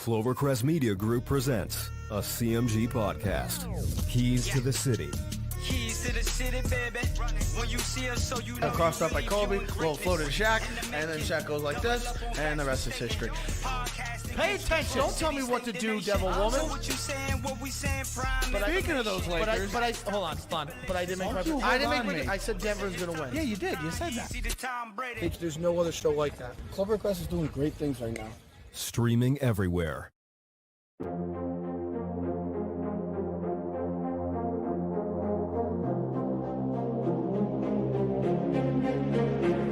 Clovercrest Media Group presents a CMG podcast. Keys to the City. Keys to the city, baby. When you see us, so you know. Crossed up by Kobe, little floated to Shaq, and then Shaq goes like this, and the rest is history. Pay attention. Don't tell me what to do, Devil Woman. Speaking of those Lakers, hold on. But I didn't make I didn't make I said Denver's gonna win. Yeah, you did. You said that. There's no other show like that. Clovercrest is doing great things right now. Streaming everywhere.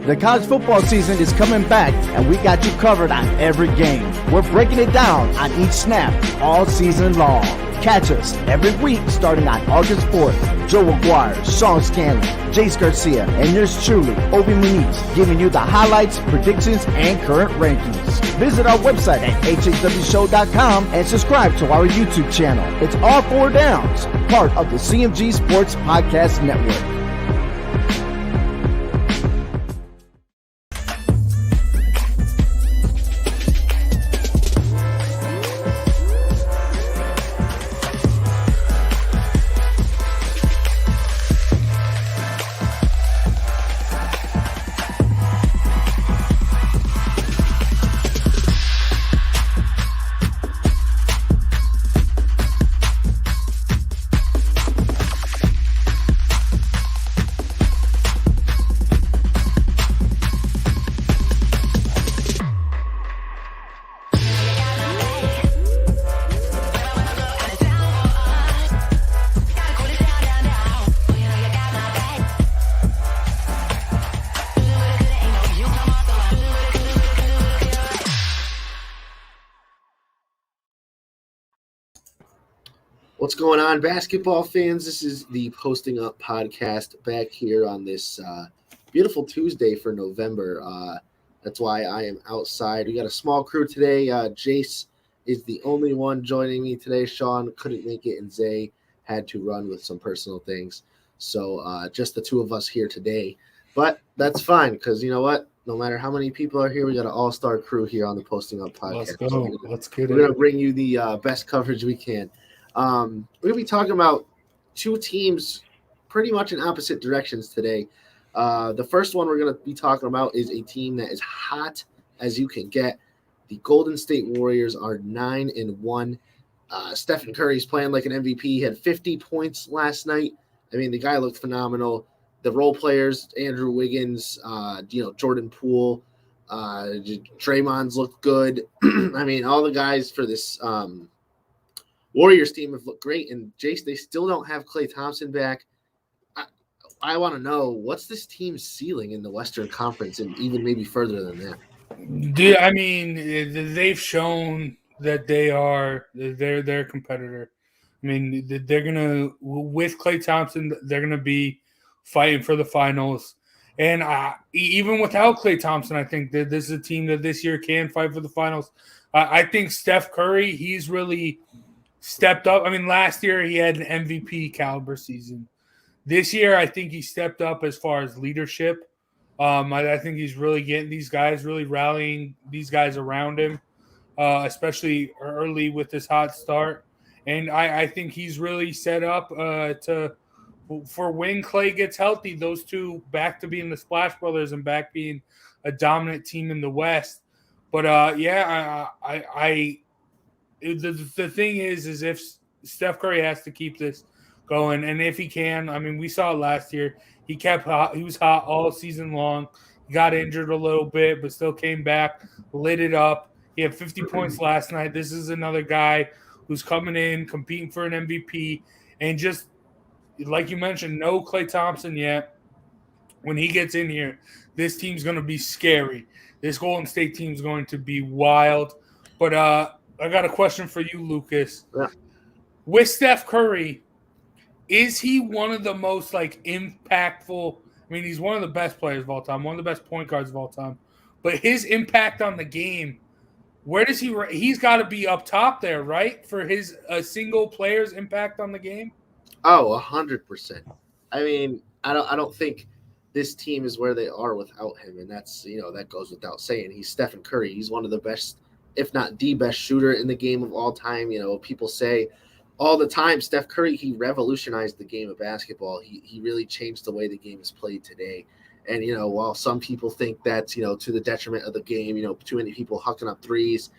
The college football season is coming back, and we got you covered on every game. We're breaking it down on each snap all season long. Catch us every week starting on August 4th. Joe Aguirre, Sean Scanlon, Jace Garcia, and yours truly, Obi Muniz, giving you the highlights, predictions, and current rankings. Visit our website at hhwshow.com and subscribe to our YouTube channel. It's All Four Downs, part of the CMG Sports Podcast Network. What's going on, basketball fans? This is the Posting Up podcast back here on this beautiful Tuesday for November. That's why I am outside. We got a small crew today. Jace is the only one joining me today. Sean couldn't make it, and Zay had to run with some personal things. So just the two of us here today. But that's fine, because you know what? No matter how many people are here, we got an all-star crew here on the Posting Up podcast. Let's go. Let's get it. We're going to bring you the best coverage we can. We're going to be talking about two teams pretty much in opposite directions today. The first one we're going to be talking about is a team that is hot as you can get. The Golden State Warriors are 9-1. Stephen Curry's playing like an MVP. He had 50 points last night. I mean, the guy looked phenomenal. The role players, Andrew Wiggins, Jordan Poole, Draymond's looked good. I mean, all the guys for this Warriors team have looked great, and Jace, they still don't have Klay Thompson back. I want to know, what's this team's ceiling in the Western Conference, and even maybe further than that? Dude, I mean, they've shown that they're a competitor. I mean, they're gonna, with Klay Thompson, they're gonna be fighting for the finals. And even without Klay Thompson, I think that this is a team that this year can fight for the finals. I think Steph Curry, he's really stepped up. I mean, last year he had an MVP caliber season. This year, I think he stepped up as far as leadership. I think he's really getting these guys, really rallying these guys around him, especially early with this hot start. And I think he's really set up for when Klay gets healthy, those two back to being the Splash Brothers and back being a dominant team in the West. But the thing is if Steph Curry has to keep this going, and if he can, I mean, we saw it last year. He was hot all season long. He got injured a little bit, but still came back, lit it up. He had 50 points last night. This is another guy who's coming in, competing for an MVP, and just like you mentioned, no Klay Thompson yet. When he gets in here, this team's going to be scary. This Golden State team's going to be wild. But I got a question for you, Lucas. Yeah. With Steph Curry, is he one of the most impactful? I mean, he's one of the best players of all time, one of the best point guards of all time. But his impact on the game, where does he? He's got to be up top there, right? For his single player's impact on the game. Oh, 100%. I mean, I don't think this team is where they are without him, and that's that goes without saying. He's Stephen Curry. He's one of the best if not the best shooter in the game of all time. You know, people say all the time, Steph Curry, he revolutionized the game of basketball. He really changed the way the game is played today. And, you know, while some people think that's, you know, to the detriment of the game, you know, too many people hucking up threes,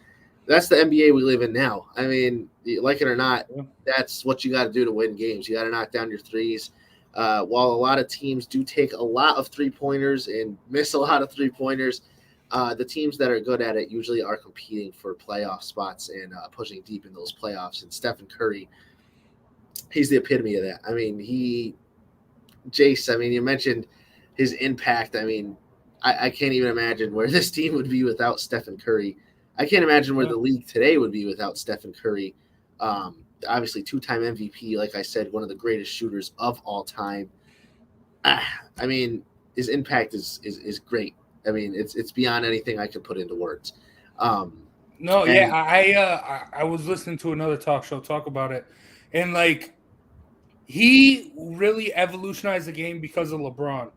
that's the NBA we live in now. I mean, like it or not, that's what you got to do to win games. You got to knock down your threes. While a lot of teams do take a lot of three-pointers and miss a lot of three-pointers, the teams that are good at it usually are competing for playoff spots and pushing deep in those playoffs. And Stephen Curry, he's the epitome of that. I mean, Jace, I mean, you mentioned his impact. I mean, I can't even imagine where this team would be without Stephen Curry. I can't imagine where the league today would be without Stephen Curry. Obviously, two-time MVP, like I said, one of the greatest shooters of all time. I mean, his impact is great. I mean, it's beyond anything I could put into words. I was listening to another talk show talk about it, and like he really evolutionized the game because of LeBron.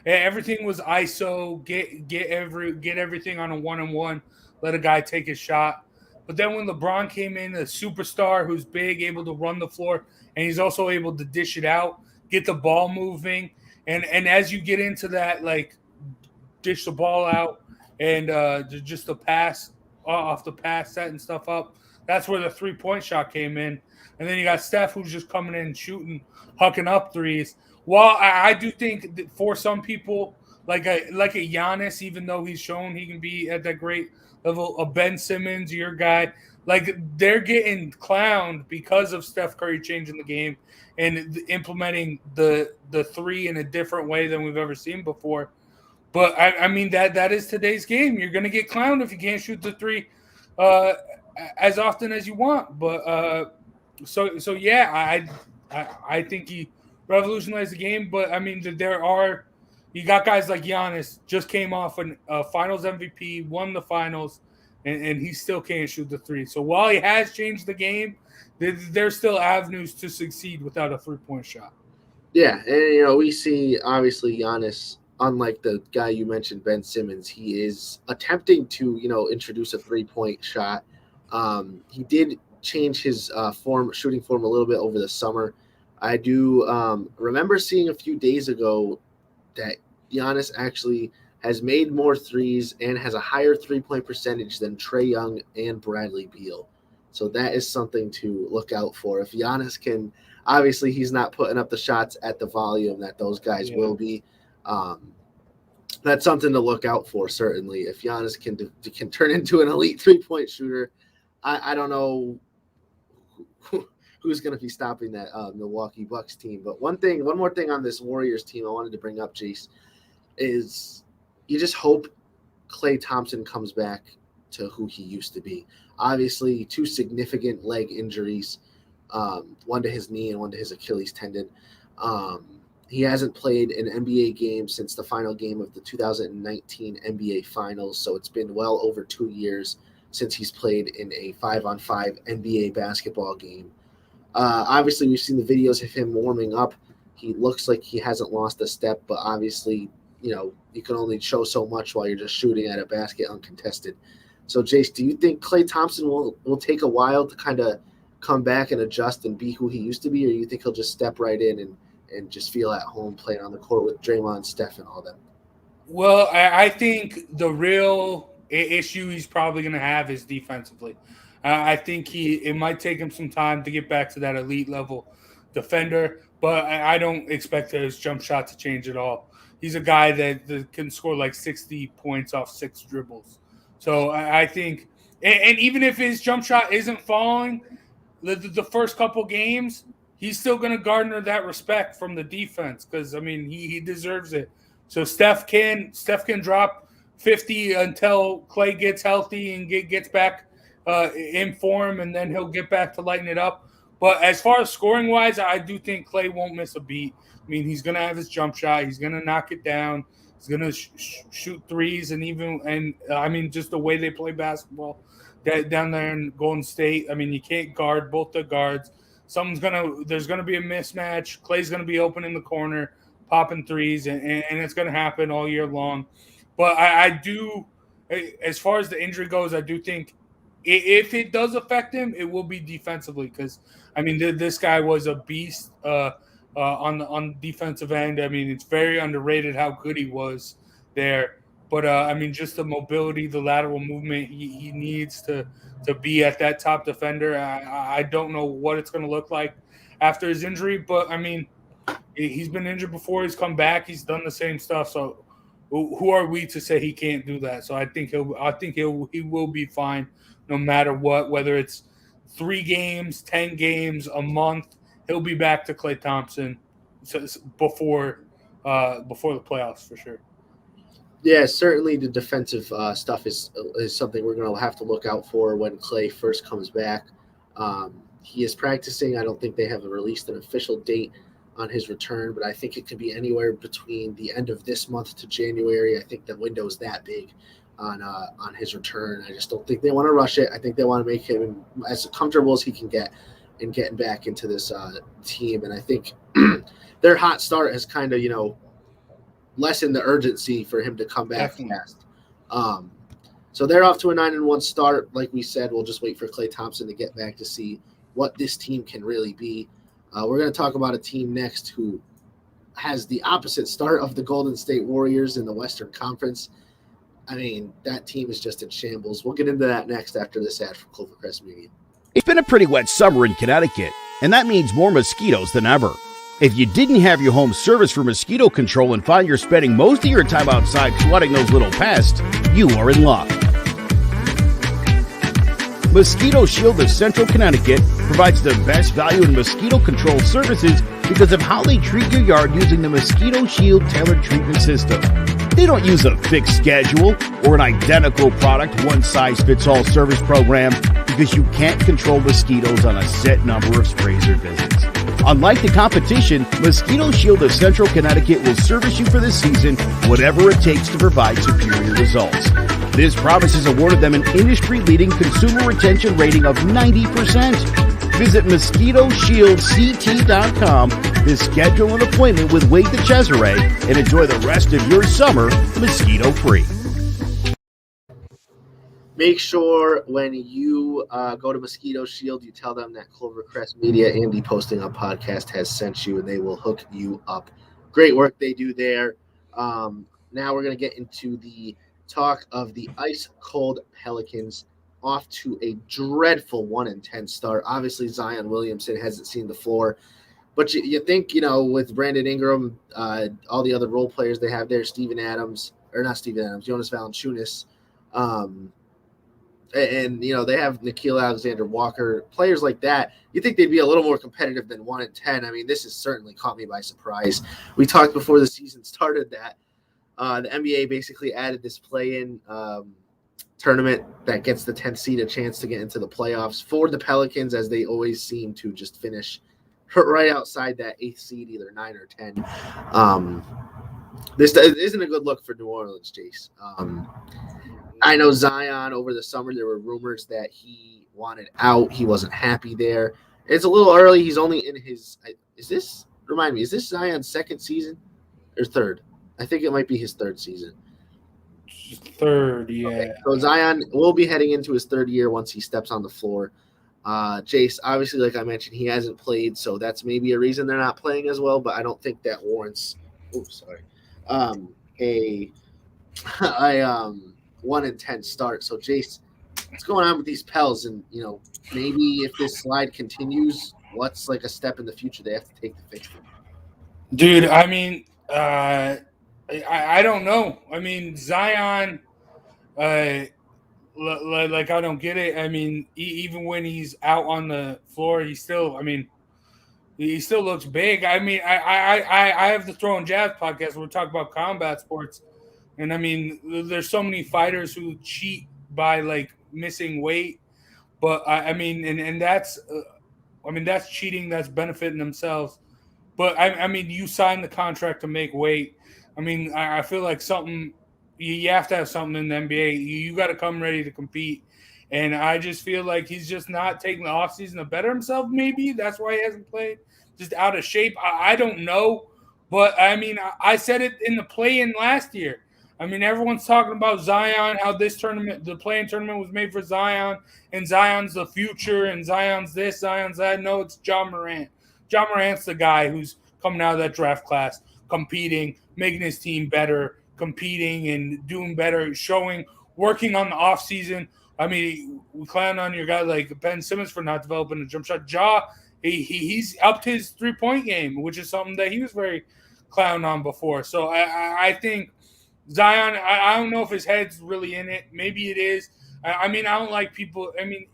Everything was ISO, get everything on a 1-on-1, let a guy take his shot. But then when LeBron came in, a superstar who's big, able to run the floor, and he's also able to dish it out, get the ball moving, and as you get into that, like dish the ball out and just the pass off the pass, setting stuff up, that's where the three-point shot came in. And then you got Steph, who's just coming in, shooting, hucking up threes. Well, I do think that for some people, like a Giannis, even though he's shown he can be at that great level, of Ben Simmons, your guy, like they're getting clowned because of Steph Curry changing the game and implementing the three in a different way than we've ever seen before. But I mean that is today's game. You're going to get clowned if you can't shoot the three as often as you want. But so yeah, I think he revolutionized the game. But I mean, you got guys like Giannis, just came off a Finals MVP, won the Finals, and he still can't shoot the three. So while he has changed the game, there's still avenues to succeed without a three-point shot. Yeah, and you know, we see obviously Giannis, unlike the guy you mentioned, Ben Simmons, he is attempting to, you know, introduce a three-point shot. He did change his shooting form a little bit over the summer. I do remember seeing a few days ago that Giannis actually has made more threes and has a higher three-point percentage than Trae Young and Bradley Beal. So that is something to look out for. If Giannis can, obviously he's not putting up the shots at the volume that those guys will be. That's something to look out for, certainly. If Giannis can turn into an elite three-point shooter, I don't know who's going to be stopping that Milwaukee Bucks team. But one more thing on this Warriors team I wanted to bring up, Jace, is you just hope Klay Thompson comes back to who he used to be. Obviously, two significant leg injuries, one to his knee and one to his Achilles tendon. He hasn't played an NBA game since the final game of the 2019 NBA Finals, so it's been well over 2 years since he's played in a 5-on-5 NBA basketball game. Obviously, we've seen the videos of him warming up. He looks like he hasn't lost a step, but obviously, you know, you can only show so much while you're just shooting at a basket uncontested. So, Jace, do you think Klay Thompson will take a while to kind of come back and adjust and be who he used to be, or you think he'll just step right in and just feel at home playing on the court with Draymond, Steph, and all them? Well, I think the real issue he's probably going to have is defensively. I think it might take him some time to get back to that elite level defender, but I don't expect his jump shot to change at all. He's a guy that can score like 60 points off 6 dribbles. So I think, and even if his jump shot isn't falling the first couple games, he's still going to garner that respect from the defense because, I mean, he deserves it. So Steph can drop 50 until Klay gets healthy and gets back in form, and then he'll get back to lighting it up. But as far as scoring-wise, I do think Klay won't miss a beat. I mean, he's going to have his jump shot. He's going to knock it down. He's going to shoot threes, and I mean, just the way they play basketball down there in Golden State. I mean, you can't guard both the guards. There's going to be a mismatch. Klay's going to be open in the corner, popping threes, and it's going to happen all year long. But I do, as far as the injury goes, I do think if it does affect him, it will be defensively because, I mean, this guy was a beast on the defensive end. I mean, it's very underrated how good he was there. But, I mean, just the mobility, the lateral movement, he needs to be at that top defender. I don't know what it's going to look like after his injury, but, I mean, he's been injured before. He's come back. He's done the same stuff. So who are we to say he can't do that? So I think he will be fine no matter what, whether it's 3 games, 10 games, a month. He'll be back to Klay Thompson before the playoffs for sure. Yeah, certainly the defensive stuff is something we're going to have to look out for when Klay first comes back. He is practicing. I don't think they have released an official date on his return, but I think it could be anywhere between the end of this month to January. I think the window is that big on his return. I just don't think they want to rush it. I think they want to make him as comfortable as he can get in getting back into this team. And I think their hot start has kind of, lessened the urgency for him to come back fast. So they're off to a 9-1 start. Like we said, we'll just wait for Klay Thompson to get back to see what this team can really be. We're going to talk about a team next who has the opposite start of the Golden State Warriors in the Western Conference. I mean, that team is just in shambles. We'll get into that next after this ad from Clovercrest Media. It's been a pretty wet summer in Connecticut, and that means more mosquitoes than ever. If you didn't have your home service for mosquito control and find you're spending most of your time outside swatting those little pests, you are in luck. Mosquito Shield of Central Connecticut provides the best value in mosquito control services because of how they treat your yard using the Mosquito Shield tailored treatment system. They don't use a fixed schedule or an identical product one-size-fits-all service program because you can't control mosquitoes on a set number of sprays or visits. Unlike the competition, Mosquito Shield of Central Connecticut will service you for the season, whatever it takes to provide superior results. This promise has awarded them an industry-leading consumer retention rating of 90%. Visit MosquitoShieldCT.com to schedule an appointment with Wade DeCesare and enjoy the rest of your summer mosquito-free. Make sure when you go to Mosquito Shield, you tell them that Clovercrest Media and the Posting Up podcast has sent you, and they will hook you up. Great work they do there. Now we're going to get into the talk of the ice-cold Pelicans off to a dreadful 1-10 start. Obviously, Zion Williamson hasn't seen the floor. But you think, with Brandon Ingram, all the other role players they have there, Jonas Valanciunas, and they have Nickeil Alexander-Walker, players like that. You think they'd be a little more competitive than 1-10. I mean, this has certainly caught me by surprise. We talked before the season started that the NBA basically added this play-in tournament that gets the 10th seed a chance to get into the playoffs for the Pelicans, as they always seem to just finish right outside that 8th seed, either 9 or 10. This isn't a good look for New Orleans, Jace. I know Zion over the summer, there were rumors that he wanted out. He wasn't happy there. It's a little early. He's only in his – is this Zion's second season or third? I think it might be his third season. Third, yeah. Okay. So Zion will be heading into his third year once he steps on the floor. Jace, obviously, like I mentioned, he hasn't played, so that's maybe a reason they're not playing as well, but I don't think that warrants a 1-10 start. So, Jace, what's going on with these Pels? And, maybe if this slide continues, what's like a step in the future they have to take to fix them? Dude, I mean, I don't know. I mean, Zion, like I don't get it. I mean, even when he's out on the floor, he still looks big. I mean, I have the Throwing Jabs podcast where we talk about combat sports, and I mean, there's so many fighters who cheat by like missing weight, but I mean, and that's cheating. That's benefiting themselves. But I mean, you signed the contract to make weight. I mean, I feel like something you have to have something in the NBA. You got to come ready to compete. And I just feel like he's just not taking the offseason to better himself. Maybe that's why he hasn't played. Just out of shape. I don't know. But, I mean, I said it in the play-in last year. I mean, everyone's talking about Zion, how this tournament, the playing tournament was made for Zion, and Zion's the future, and Zion's this, Zion's that. No, it's John Morant. John Morant's the guy who's coming out of that draft class, competing, making his team better, competing and doing better, working on the offseason. I mean, we clown on your guy like Ben Simmons for not developing a jump shot. He's upped his three-point game, which is something that he was very clowned on before. So I think Zion, I don't know if his head's really in it. Maybe it is. I mean, I don't like people. I mean,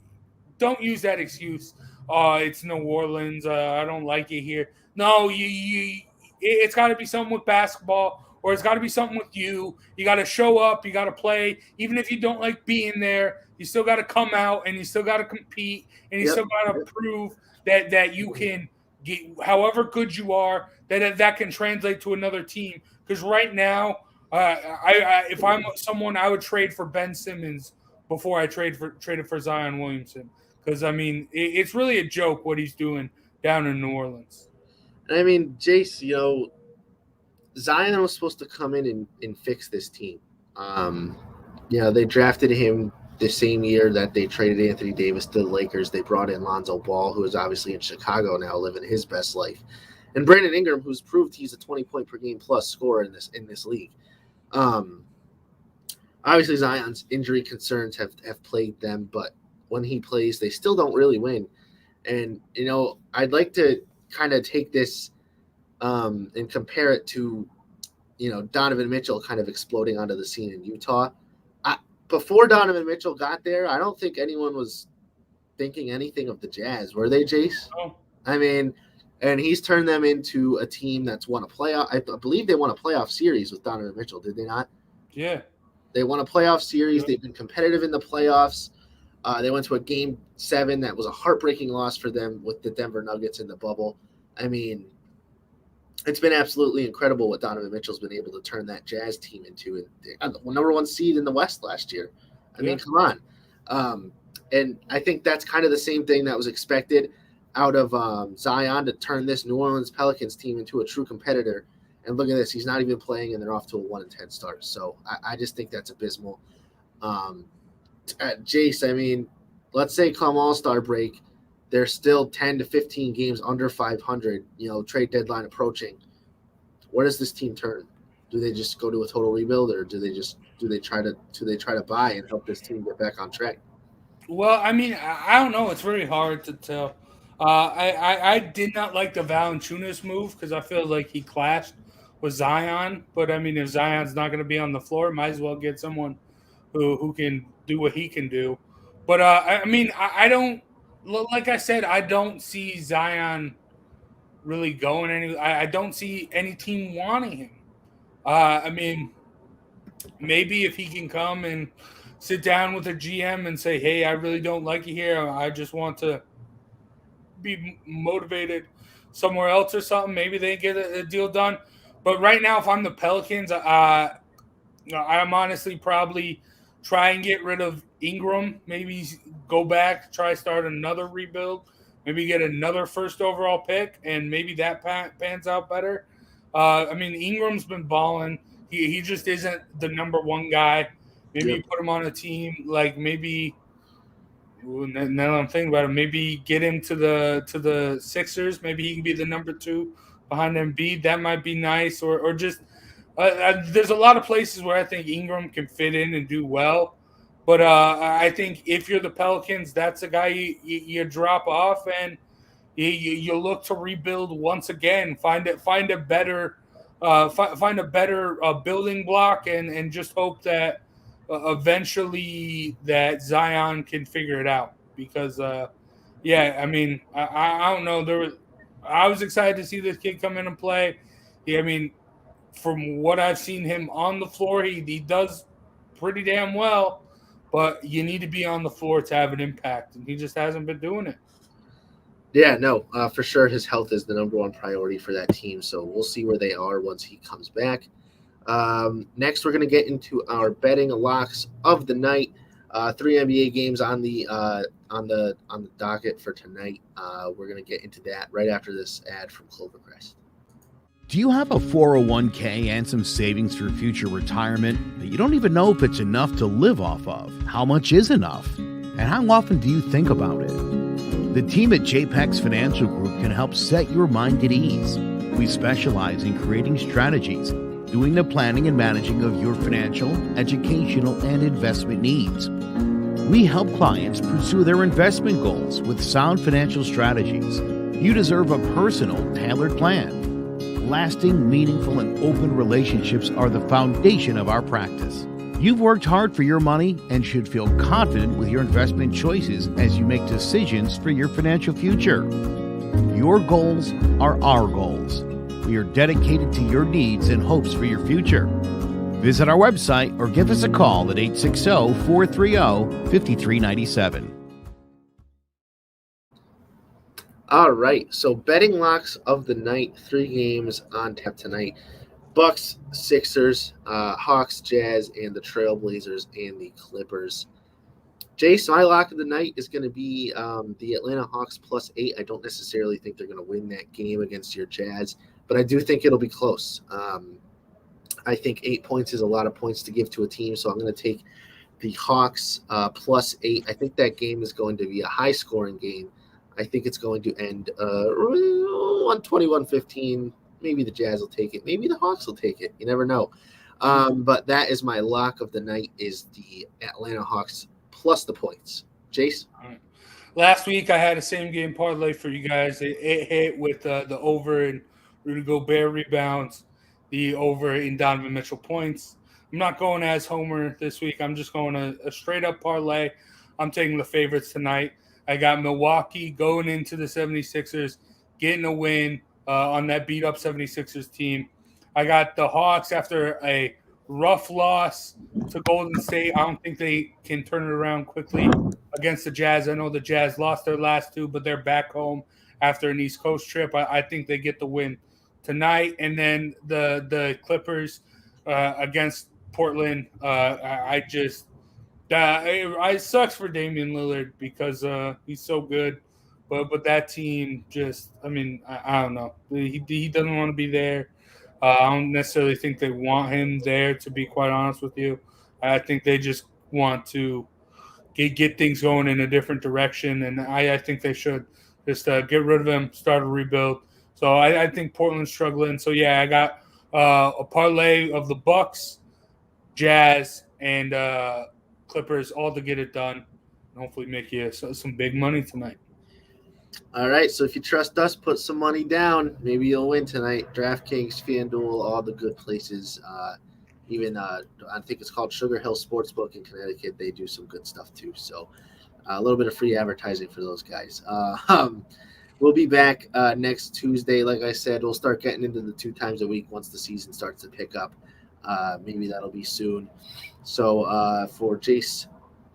don't use that excuse. It's New Orleans. I don't like it here. No, it's got to be something with basketball, or it's got to be something with you. You got to show up. You got to play. Even if you don't like being there, you still got to come out, and you still got to compete, and you still got to prove that you can get, however good you are, that can translate to another team. Because right now, if I'm someone, I would trade for Ben Simmons before I traded for Zion Williamson. Because, I mean, it's really a joke what he's doing down in New Orleans. I mean, Jace, you know, Zion was supposed to come in and fix this team. You know, they drafted him the same year that they traded Anthony Davis to the Lakers. They brought in Lonzo Ball, who is obviously in Chicago now, living his best life, and Brandon Ingram, who's proved he's a 20-point-per-game plus scorer in this league. Obviously, Zion's injury concerns have plagued them, but when he plays, they still don't really win. And, you know, I'd like to kind of take this and compare it to, you know, Donovan Mitchell kind of exploding onto the scene in Utah. Before Donovan Mitchell got there, I don't think anyone was thinking anything of the Jazz. Were they, Jace? Oh. I mean, and he's turned them into a team that's won a playoff. I believe they won a playoff series with Donovan Mitchell, did they not? Yeah. They won a playoff series. They've been competitive in the playoffs. They went to a Game 7 that was a heartbreaking loss for them with the Denver Nuggets in the bubble. I mean, it's been absolutely incredible what Donovan Mitchell's been able to turn that Jazz team into. The number one seed in the West last year. I mean, come on. And I think that's kind of the same thing that was expected out of Zion, to turn this New Orleans Pelicans team into a true competitor. And look at this. He's not even playing, and they're off to a 1-10 start. So I just think that's abysmal. Jace, I mean, let's say come All-Star break, they're still 10 to 15 games under 500, you know, trade deadline approaching. Where does this team turn? Do they just go to a total rebuild, or do they try to buy and help this team get back on track? Well, I mean, I don't know. It's very hard to tell. I did not like the Valanciunas move because I feel like he clashed with Zion. But, I mean, if Zion's not going to be on the floor, might as well get someone who can do what he can do. But, I mean, I don't – like I said, I don't see Zion really going anywhere. I don't see any team wanting him. I mean, maybe if he can come and sit down with a GM and say, hey, I really don't like you here. I just want to be motivated somewhere else or something. Maybe they get a deal done. But right now, if I'm the Pelicans, I'm honestly probably try and get rid of Ingram. Maybe go back, try start another rebuild. Maybe get another first overall pick, and maybe that pans out better. I mean, Ingram's been balling. He just isn't the number one guy. Maybe you put him on a team like maybe. Now I'm thinking about it. Maybe get him to the Sixers. Maybe he can be the number 2 behind Embiid. That might be nice. Or just there's a lot of places where I think Ingram can fit in and do well. But I think if you're the Pelicans, that's a guy you drop off and you look to rebuild once again. Find a better building block and just hope that eventually that Zion can figure it out. Because I mean I don't know. I was excited to see this kid come in and play. I mean, from what I've seen him on the floor, he does pretty damn well. But you need to be on the floor to have an impact, and he just hasn't been doing it. Yeah, no, for sure his health is the number one priority for that team, so we'll see where they are once he comes back. Next, we're going to get into our betting locks of the night. 3 NBA games on the docket for tonight. We're going to get into that right after this ad from Clovercrest. Do you have a 401k and some savings for future retirement, but you don't even know if it's enough to live off of? How much is enough? And how often do you think about it? The team at JPEX Financial Group can help set your mind at ease. We specialize in creating strategies, doing the planning and managing of your financial, educational, and investment needs. We help clients pursue their investment goals with sound financial strategies. You deserve a personal, tailored plan. Lasting, meaningful, and open relationships are the foundation of our practice. You've worked hard for your money and should feel confident with your investment choices as you make decisions for your financial future. Your goals are our goals. We are dedicated to your needs and hopes for your future. Visit our website or give us a call at 860-430-5397. All right, so betting locks of the night, 3 games on tap tonight. Bucks, Sixers, Hawks, Jazz, and the Trailblazers and the Clippers. Jace, my lock of the night is going to be the Atlanta Hawks +8. I don't necessarily think they're going to win that game against your Jazz, but I do think it'll be close. I think 8 points is a lot of points to give to a team, so I'm going to take the Hawks +8. I think that game is going to be a high-scoring game. I think it's going to end 121-15. Maybe the Jazz will take it. Maybe the Hawks will take it. You never know. But that is my lock of the night, is the Atlanta Hawks plus the points. Jace? All right. Last week, I had a same-game parlay for you guys. It hit with the over in Rudy Gobert rebounds, the over in Donovan Mitchell points. I'm not going as Homer this week. I'm just going a straight-up parlay. I'm taking the favorites tonight. I got Milwaukee going into the 76ers, getting a win on that beat-up 76ers team. I got the Hawks after a rough loss to Golden State. I don't think they can turn it around quickly against the Jazz. I know the Jazz lost their last 2, but they're back home after an East Coast trip. I think they get the win tonight. And then the Clippers against Portland. It sucks for Damian Lillard because he's so good, but that team just, I don't know. He doesn't want to be there. I don't necessarily think they want him there, to be quite honest with you. I think they just want to get things going in a different direction, and I think they should just get rid of him, start a rebuild. So I think Portland's struggling. So, yeah, I got a parlay of the Bucks, Jazz, and Clippers all to get it done and hopefully make you some big money tonight. All right, so if you trust us, put some money down. Maybe you'll win tonight. DraftKings, FanDuel, all the good places. Even I think it's called Sugar Hill Sportsbook in Connecticut. They do some good stuff too. So a little bit of free advertising for those guys. We'll be back next Tuesday. Like I said, we'll start getting into the 2 times a week once the season starts to pick up. Maybe that'll be soon. So for Jace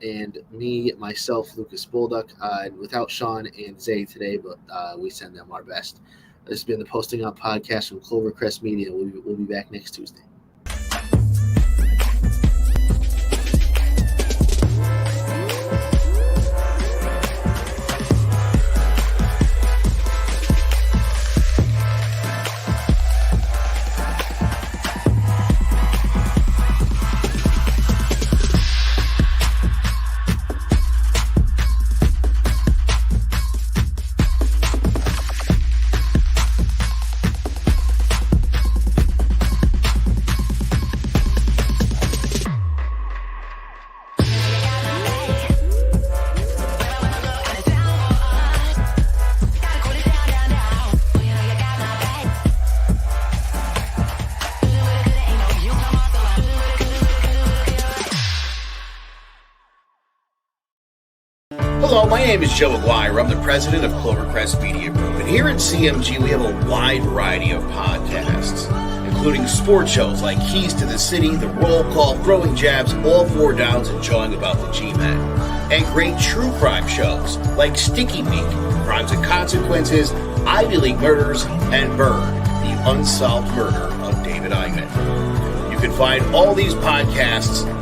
and me, myself, Lucas Bolduc, without Sean and Zay today, but we send them our best. This has been the Posting Up Podcast from Clovercrest Media. We'll be back next Tuesday. Hello, my name is Joe Aguirre. I'm the president of Clovercrest Media Group. And here at CMG, we have a wide variety of podcasts, including sports shows like Keys to the City, The Roll Call, Throwing Jabs, All Four Downs, and Jawing About the G-Men. And great true crime shows like Sticky Meat, Crimes and Consequences, Ivy League Murders, and Bird, the unsolved murder of David Eichmann. You can find all these podcasts